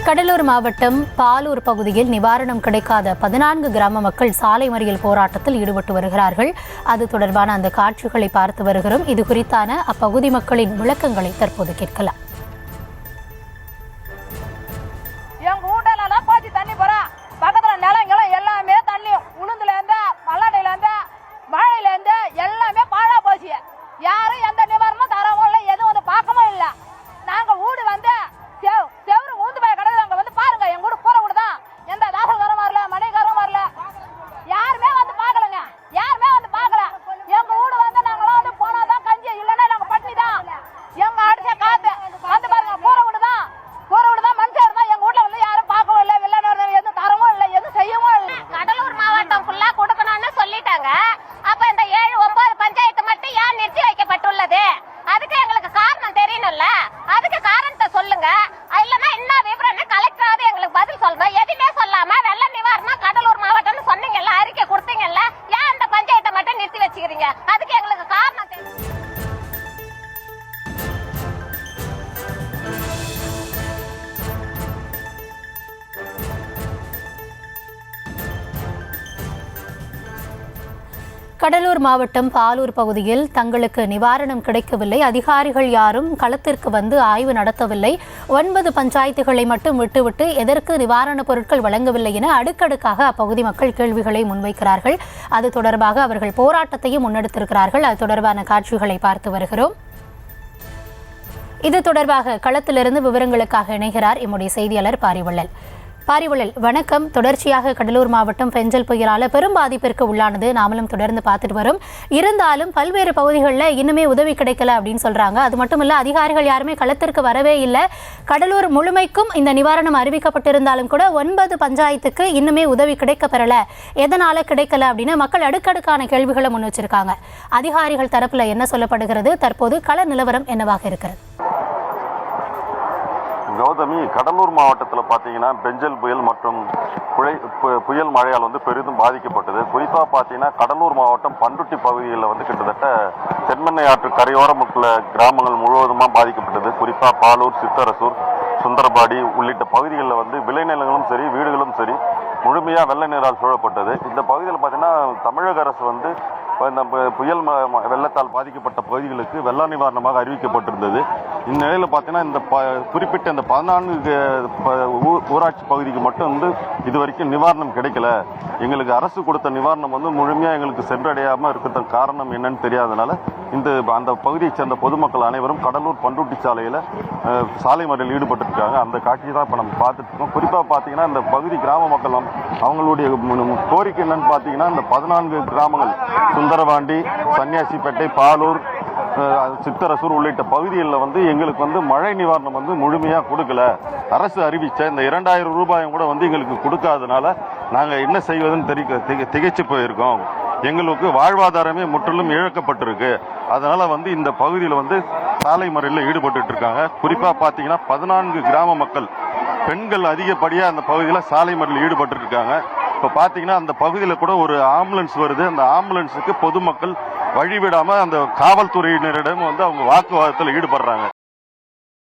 கடலூர் மாவட்டம் பாலூர் பகுதியில் நிவாரணம் கிடைக்காத 14 கிராம மக்கள் சாலை மறியல் போராட்டத்தில் ஈடுபட்டு வருகிறார்கள். அது தொடர்பான அந்த காட்சிகளை பார்த்து வருகிறோம். இது குறித்தான அப்பகுதி மக்களின் விளக்கங்களை தற்போது கேட்கலாம். பக்கத்துல நிலங்களும் எல்லாமே தண்ணி உளுந்துல இருந்து மல்லாட்டையில இருந்து வாழையில இருந்து எல்லாமே பாழா போச்சு. யாரும் எந்த நிவாரணமும் தரவும் இல்லை, எதுவும் வந்து பார்க்கவும் இல்லை. நாங்க வீடு வந்து செவரு ஊந்து போய் கிடக்குது. அங்க வந்து பாருங்க, எங்க வீடு கூரை வீடு தான். எந்த தாசல்காரும் வரல, மனைக்காரும் வரல, யாருமே வந்து பார்க்கலங்க. யாருமே வந்து பார்க்கல. எங்க வீடு வந்து நாங்களாம் வந்து போனாதான் கஞ்சி, இல்லைன்னா நாங்க பட்டினி தான். எங்க அடிச்ச காத்து வந்து பாருங்க, கூரை வீடு தான். கூரை வீடு தான், மனுஷன் தான். எங்க வீட்டுல வந்து யாரும் பார்க்கவும் இல்லை, வெள்ளை எதுவும் தரவும் இல்லை, எதுவும் செய்யவும் இல்லை. கடலூர் மாவட்டம் ஃபுல்லா கொடுக்கணும்னு சொல்லிட்டாங்க. அப்ப இந்த 7-9 பஞ்சாயத்து மட்டும் ஏன் நிறுத்தி வைக்கப்பட்டுள்ளது? அதுக்கு எங்களுக்கு காரணம் தெரியணும்ல. அதுக்கு காரணத்தை சொல்லுங்க. இல்லன்னா என்ன விவரம் கலெக்டராவது எங்களுக்கு பதில் சொல்லணும். எதுவுமே சொல்லாம வெள்ள நிவாரணம் கடலூர் மாவட்டம்னு சொன்னீங்கல்ல, அறிக்கை கொடுத்தீங்கல்ல, ஏன் இந்த பஞ்சாயத்தை மட்டும் நிறுத்தி வச்சுக்கிறீங்க? அதுக்கு எங்களுக்கு காரணம் தெரியும். கடலூர் மாவட்டம் பாலூர் பகுதியில் தங்களுக்கு நிவாரணம் கிடைக்கவில்லை, அதிகாரிகள் யாரும் களத்திற்கு வந்து ஆய்வு நடத்தவில்லை, 9 பஞ்சாயத்துகளை மட்டும் விட்டுவிட்டு எதற்கு நிவாரணப் பொருட்கள் வழங்கவில்லை என அடுக்கடுக்காக அப்பகுதி மக்கள் கேள்விகளை முன்வைக்கிறார்கள். அது தொடர்பாக அவர்கள் போராட்டத்தையும் முன்னெடுத்திருக்கிறார்கள். அது தொடர்பான காட்சிகளை பார்த்து வருகிறோம். இது தொடர்பாக களத்திலிருந்து விவரங்களுக்காக இணைகிறார் எம்முடைய செய்தியாளர் பாரிவள்ளல். வணக்கம். தொடர்ச்சியாக கடலூர் மாவட்டம் பெஞ்சல் புயலால் பெரும் பாதிப்பிற்கு உள்ளானது, நாமளும் தொடர்ந்து பார்த்துட்டு வரும். இருந்தாலும் பல்வேறு பகுதிகளில் இன்னுமே உதவி கிடைக்கல அப்படின்னு சொல்றாங்க. அது மட்டும் இல்ல, அதிகாரிகள் யாருமே களத்திற்கு வரவே இல்லை. கடலூர் முழுமைக்கும் இந்த நிவாரணம் அறிவிக்கப்பட்டிருந்தாலும் கூட 9 பஞ்சாயத்துக்கு இன்னுமே உதவி கிடைக்க பெறல. எதனால கிடைக்கல அப்படின்னு மக்கள் அடுக்கடுக்கான கேள்விகளை முன் வச்சிருக்காங்க. அதிகாரிகள் தரப்புல என்ன சொல்லப்படுகிறது? தற்போது கள நிலவரம் என்னவாக இருக்கிறது? கௌதமி, கடலூர் மாவட்டத்தில் பார்த்தீங்கன்னா பெஞ்சல் புயல் மற்றும் புயல் மழையால் பெரிதும் பாதிக்கப்பட்டது. குறிப்பாக பார்த்தீங்கன்னா கடலூர் மாவட்டம் பண்ருட்டி பகுதிகளில் கிட்டத்தட்ட தென்மண்ணை ஆற்று கரையோரம் உள்ள கிராமங்கள் முழுவதுமாக பாதிக்கப்பட்டது. குறிப்பாக பாலூர், சித்தரசூர், சுந்தரபாடி உள்ளிட்ட பகுதிகளில் விளைநிலங்களும் சரி, வீடுகளும் சரி முழுமையாக வெள்ள நீரால் சூழப்பட்டது. இந்த பகுதியில் பார்த்தீங்கன்னா தமிழக அரசு இந்த புயல் வெள்ளத்தால் பாதிக்கப்பட்ட பகுதிகளுக்கு வெள்ள நிவாரணமாக அறிவிக்கப்பட்டிருந்தது. இந்நிலையில் பார்த்தீங்கன்னா இந்த குறிப்பிட்ட இந்த 14 ஊராட்சி பகுதிக்கு மட்டும் இது வரைக்கும் நிவாரணம் கிடைக்கல. எங்களுக்கு அரசு கொடுத்த நிவாரணம் முழுமையாக எங்களுக்கு சென்றடையாமல் இருக்கிறதுக்கு காரணம் என்னன்னு தெரியாதனால அந்த பகுதியை சேர்ந்த பொதுமக்கள் அனைவரும் கடலூர் பண்ருட்டி சாலையில் சாலை மறியலில் ஈடுபட்டிருக்காங்க. அந்த காட்சி தான் இப்போ நம்ம பார்த்துட்டு இருக்கோம். குறிப்பாக பார்த்தீங்கன்னா இந்த பகுதி கிராம மக்கள் அவங்களுடைய கோரிக்கை என்னன்னு பார்த்தீங்கன்னா இந்த 14 கிராமங்கள் சுந்தரபாண்டி, சன்னியாசிப்பேட்டை, பாலூர், சித்தரசூர் உள்ளிட்ட பகுதிகளில் எங்களுக்கு மழை நிவாரணம் முழுமையாக கொடுக்கல. அரசு அறிவித்த இந்த 2000 ரூபாயும் கூட எங்களுக்கு கொடுக்காதனால நாங்கள் என்ன செய்வதுன்னு திகைச்சு போயிருக்கோம். எங்களுக்கு வாழ்வாதாரமே முற்றிலும் இழக்கப்பட்டிருக்கு. அதனால இந்த பகுதியில் சாலை மறியலில் ஈடுபட்டு இருக்காங்க. குறிப்பாக பார்த்தீங்கன்னா 14 கிராம மக்கள் பெண்கள் அதிகப்படியாக அந்த பகுதியில் சாலை மறியலில் ஈடுபட்டு இருக்காங்க. இப்போ பார்த்தீங்கன்னா அந்த பகுதியில் கூட ஒரு ஆம்புலன்ஸ் வருது. அந்த ஆம்புலன்ஸுக்கு பொதுமக்கள் வழிவிடாமல் அந்த காவல்துறையினரிடம் அவங்க வாக்குவாதத்தில் ஈடுபடுறாங்க.